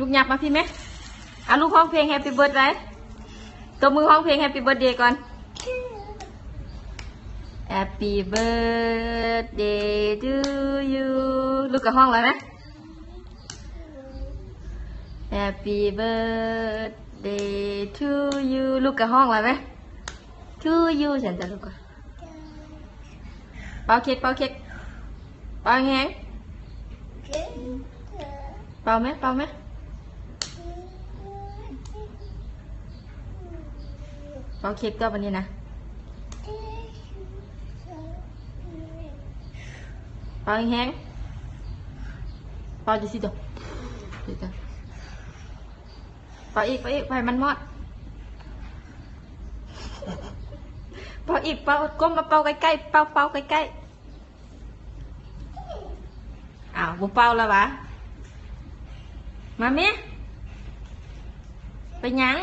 ลูกหยับมาพี่ไหมเอาลูกห้องเพลง Happy Birthday ตัวมือห้องเพลง Happy Birthday ก่อน Happy Birthday to you ลูกกับห้องเลยไหม Happy Birthday to you ลูกกับห้องเลยไหม To you ฉันจะลูกก่อนเป่าเค้กเป่าเค้กเป่าแห้งเป่าไหมเป่าไหมเป่าเค้กตัววันนี้นะเป่าแห้งเป่าจะสิตัวเป่าอีกเป่าอีกไปมันมอดเป่าอีกเป่าก้มมาเป่าใกล้ๆเป่าเป่าใกล้ๆอ้าวบุเป่าแล้ววะมาเมียไปยัง